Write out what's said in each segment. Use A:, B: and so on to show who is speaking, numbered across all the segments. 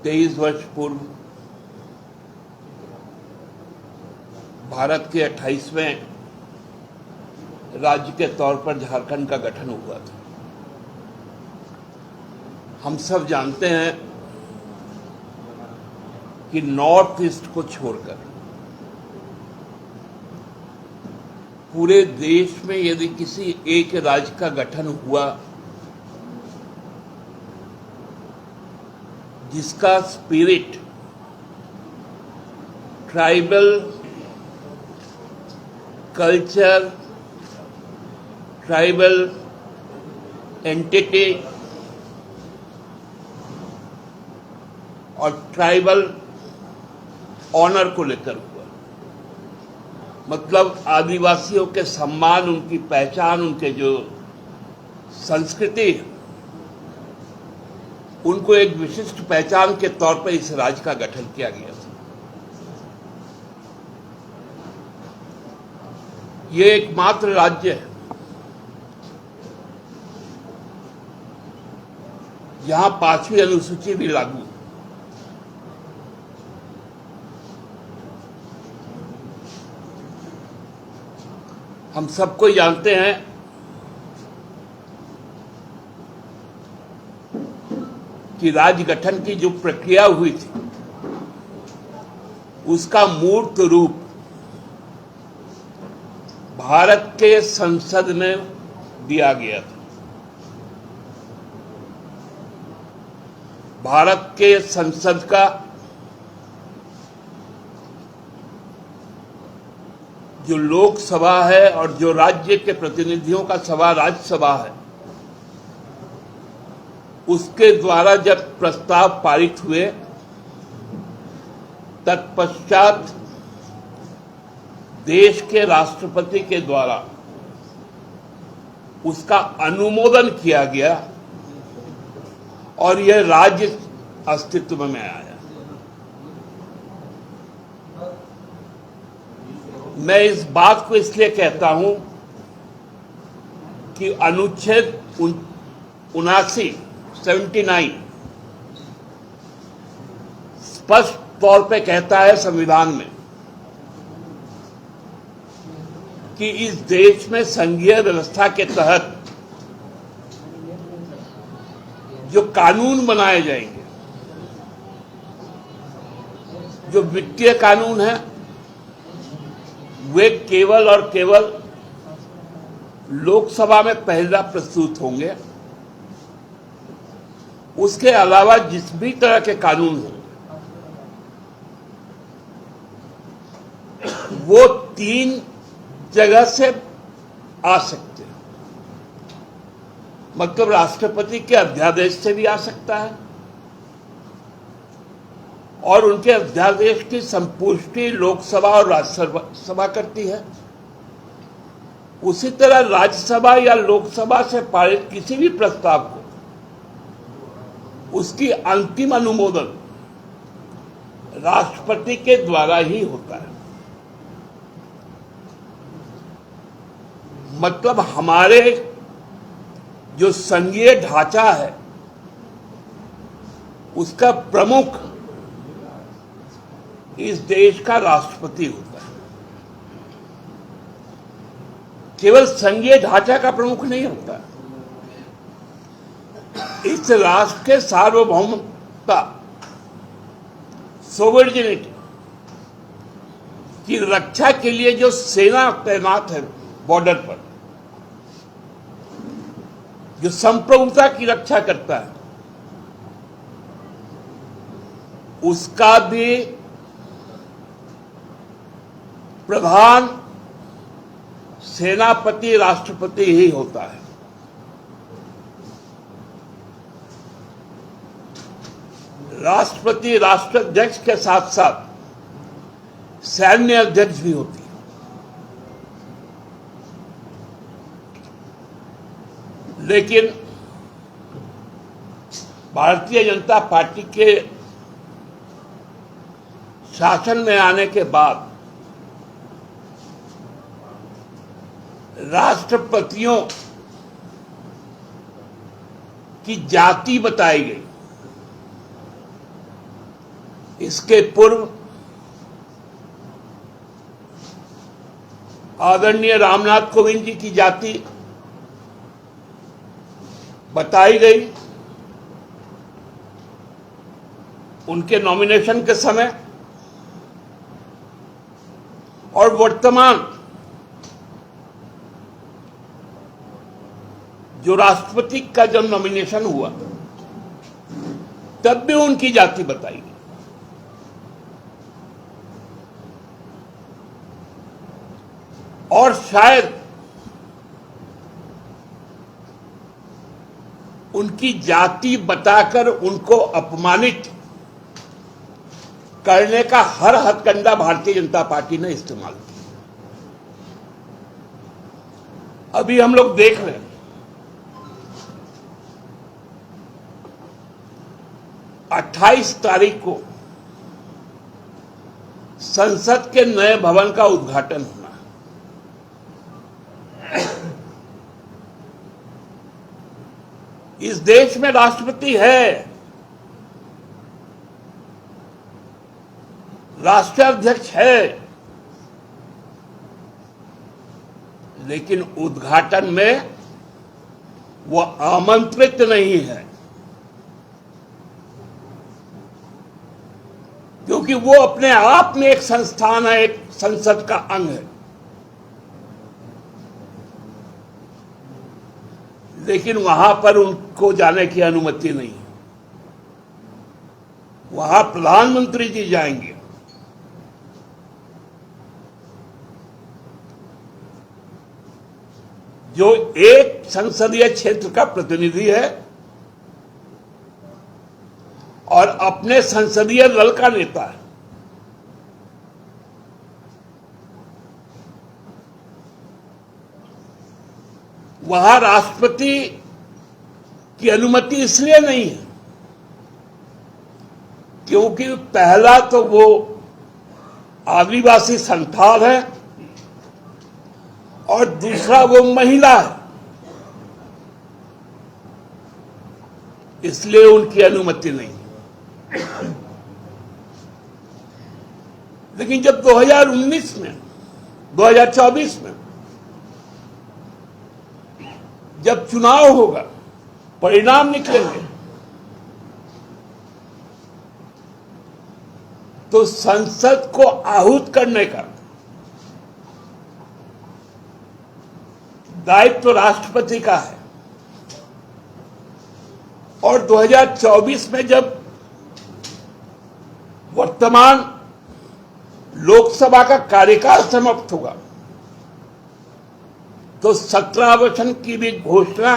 A: 23 वर्ष पूर्व भारत के 28वें राज्य के तौर पर झारखंड का गठन हुआ था। हम सब जानते हैं कि नॉर्थ ईस्ट को छोड़कर पूरे देश में यदि किसी एक राज्य का गठन हुआ जिसका spirit tribal culture, tribal entity और ट्राइबल ऑनर को लेकर हुआ, मतलब आदिवासियों के सम्मान, उनकी पहचान, उनके जो संस्कृति है, उनको एक विशिष्ट पहचान के तौर पर इस राज्य का गठन किया गया था। ये एकमात्र राज्य है जहां 5वीं अनुसूची भी लागू है। हम सबको जानते हैं कि राज्य गठन की जो प्रक्रिया हुई थी उसका मूर्त रूप भारत के संसद में दिया गया था। भारत के संसद का जो लोकसभा है और जो राज्य के प्रतिनिधियों का सभा राज्यसभा है, उसके द्वारा जब प्रस्ताव पारित हुए, तत्पश्चात देश के राष्ट्रपति के द्वारा उसका अनुमोदन किया गया और यह राज्य अस्तित्व में आया। मैं इस बात को इसलिए कहता हूं कि अनुच्छेद 79 स्पष्ट तौर पे कहता है संविधान में कि इस देश में संघीय व्यवस्था के तहत जो कानून बनाए जाएंगे, जो वित्तीय कानून है, वे केवल और केवल लोकसभा में पहला प्रस्तुत होंगे। उसके अलावा जिस भी तरह के कानून हों वो 3 जगह से आ सकते हैं, मतलब राष्ट्रपति के अध्यादेश से भी आ सकता है और उनके अध्यादेश की संपुष्टि लोकसभा और राज्यसभा करती है। उसी तरह राज्यसभा या लोकसभा से पारित किसी भी प्रस्ताव को उसकी अंतिम अनुमोदन राष्ट्रपति के द्वारा ही होता है। मतलब हमारे जो संघीय ढांचा है उसका प्रमुख इस देश का राष्ट्रपति होता है। केवल संघीय ढांचा का प्रमुख नहीं होता, इस राष्ट्र के सार्वभौमता, सोवरेनिटी की रक्षा के लिए जो सेना तैनात है बॉर्डर पर, जो संप्रभुता की रक्षा करता है, उसका भी प्रधान सेनापति राष्ट्रपति ही होता है। राष्ट्रपति राष्ट्राध्यक्ष के साथ साथ सैन्य अध्यक्ष भी होती है। लेकिन भारतीय जनता पार्टी के शासन में आने के बाद राष्ट्रपतियों की जाति बताई गई इसके पूर्व आदरणीय रामनाथ कोविंद जी की जाति बताई गई उनके नॉमिनेशन के समय, और वर्तमान जो राष्ट्रपति का जब नॉमिनेशन हुआ तब भी उनकी जाति बताई गई। और शायद उनकी जाति बताकर उनको अपमानित करने का हर हथकंडा भारतीय जनता पार्टी ने इस्तेमाल किया। अभी हम लोग देख रहे हैं 28 तारीख को संसद के नए भवन का उद्घाटन होना है। इस देश में राष्ट्रपति है, राष्ट्राध्यक्ष है, लेकिन उद्घाटन में वो आमंत्रित नहीं है, क्योंकि वो अपने आप में एक संस्थान है, एक संसद का अंग है। लेकिन वहां पर उनको जाने की अनुमति नहीं, वहां प्रधानमंत्री जी जाएंगे। जो एक संसदीय क्षेत्र का प्रतिनिधि है और अपने संसदीय दल का नेता है। वहां राष्ट्रपति की अनुमति इसलिए नहीं है क्योंकि पहला तो वो आदिवासी संथाल है और दूसरा वो महिला है, इसलिए उनकी अनुमति नहीं। लेकिन जब 2019 में 2024 में जब चुनाव होगा, परिणाम निकलेंगे, तो संसद को आहूत करने का दायित्व तो राष्ट्रपति का है। और 2024 में जब वर्तमान लोकसभा का कार्यकाल समाप्त होगा तो 17 वर्ष की भी घोषणा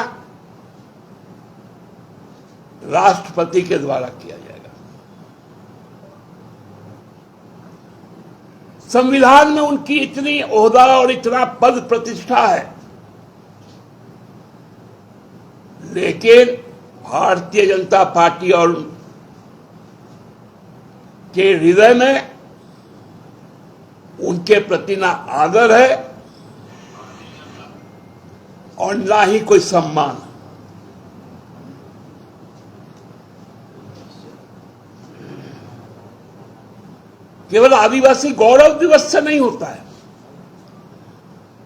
A: राष्ट्रपति के द्वारा किया जाएगा। संविधान में उनकी इतनी ओहदा और इतना पद प्रतिष्ठा है, लेकिन भारतीय जनता पार्टी और के हृदय में उनके प्रति ना आदर है और ना ही कोई सम्मान। केवल आदिवासी गौरव दिवस से नहीं होता है।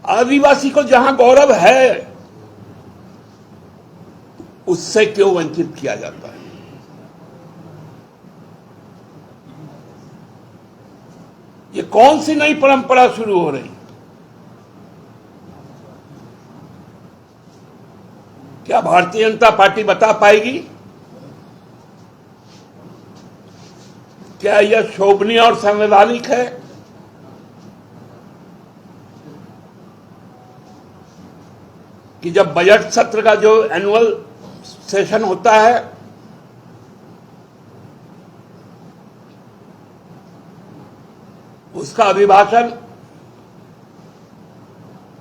A: आदिवासी को जहां गौरव है उससे क्यों वंचित किया जाता है? ये कौन सी नई परंपरा शुरू हो रही? क्या भारतीय जनता पार्टी बता पाएगी क्या यह शोभनीय और संवैधानिक है कि जब बजट सत्र का जो एनुअल सेशन होता है उसका अभिभाषण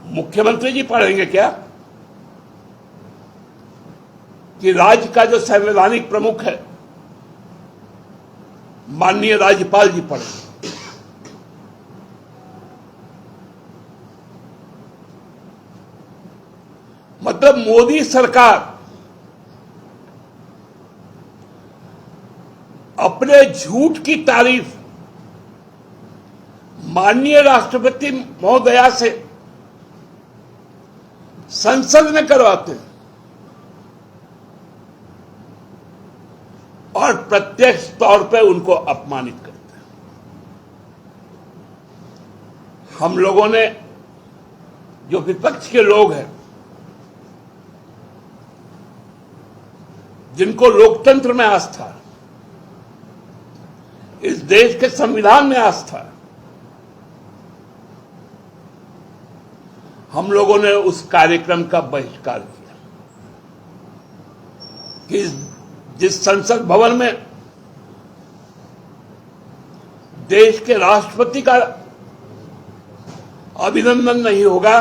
A: मुख्यमंत्री जी पढ़ेंगे क्या, कि राज्य का जो संवैधानिक प्रमुख है माननीय राज्यपाल जी पढ़ेंगे? मतलब मोदी सरकार अपने झूठ की तारीफ माननीय राष्ट्रपति महोदया से संसद में करवाते हैं और प्रत्यक्ष तौर पर उनको अपमानित करते हैं। हम लोगों ने, जो विपक्ष के लोग हैं, जिनको लोकतंत्र में आस्था, इस देश के संविधान में आस्था, हम लोगों ने उस कार्यक्रम का बहिष्कार किया कि जिस संसद भवन में देश के राष्ट्रपति का अभिनंदन नहीं होगा,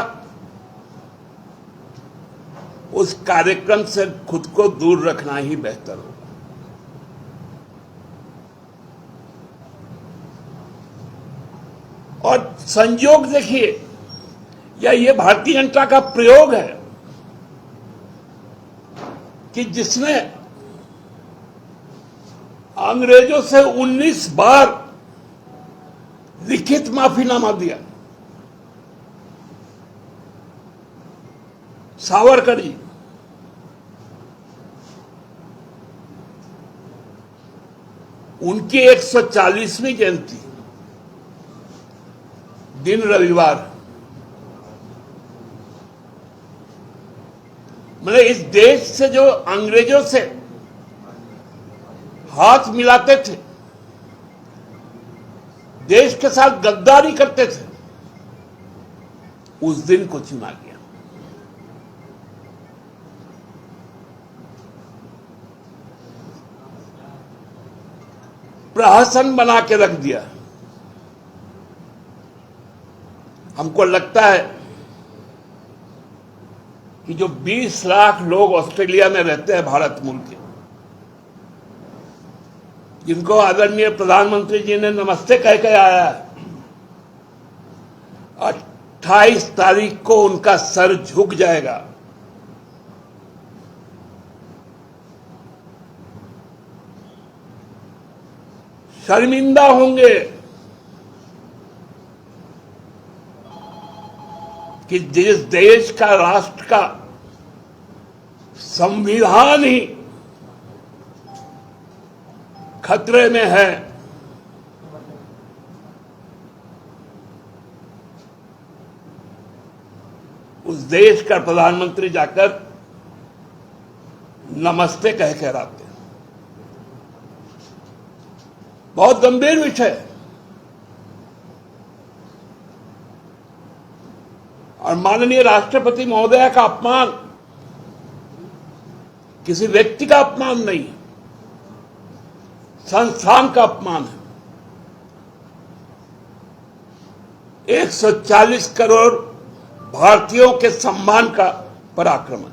A: उस कार्यक्रम से खुद को दूर रखना ही बेहतर होगा। और संयोग देखिए, या ये भारतीय जनता का प्रयोग है कि जिसने अंग्रेजों से 19 बार लिखित माफीनामा दिया, सावरकर जी, उनकी 140वीं जयंती दिन रविवार, मतलब इस देश से जो अंग्रेजों से हाथ मिलाते थे, देश के साथ गद्दारी करते थे, उस दिन को चुना गया। प्रहसन बना के रख दिया। हमको लगता है कि जो 20 लाख लोग ऑस्ट्रेलिया में रहते हैं, भारत मूल के, जिनको आदरणीय प्रधानमंत्री जी ने नमस्ते कह के आया है, 28 तारीख को उनका सर झुक जाएगा। शर्मिंदा होंगे कि जिस देश का, राष्ट्र का संविधान ही खतरे में है, उस देश का प्रधानमंत्री जाकर नमस्ते कह के आते हैं। बहुत गंभीर विषय है। और माननीय राष्ट्रपति महोदया का अपमान किसी व्यक्ति का अपमान नहीं, संस्थान का अपमान है। 140 करोड़ भारतीयों के सम्मान का पराक्रमण।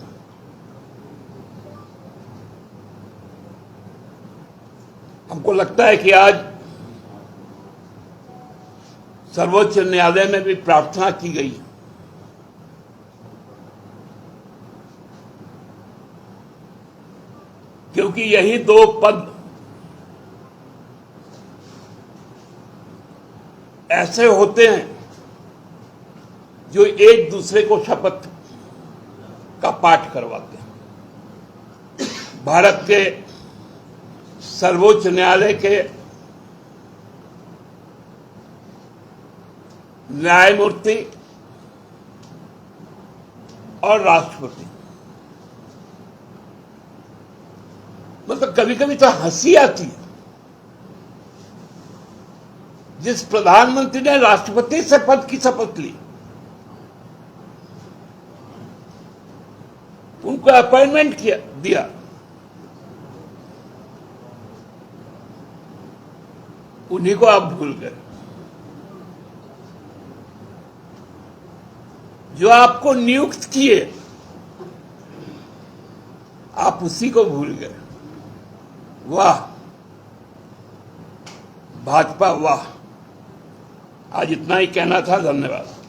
A: हमको लगता है कि आज सर्वोच्च न्यायालय में भी प्रार्थना की गई, क्योंकि यही दो पद ऐसे होते हैं जो एक दूसरे को शपथ का पाठ करवाते हैं। भारत के सर्वोच्च न्यायालय के न्यायमूर्ति और राष्ट्रपति, मतलब कभी कभी तो हंसी आती है। जिस प्रधानमंत्री ने राष्ट्रपति से पद की शपथ ली, उनको अपॉइंटमेंट दिया, उन्हीं को आप भूल गए। जो आपको नियुक्त किए, आप उसी को भूल गए। वाह भाजपा, वाह। आज इतना ही कहना था। धन्यवाद।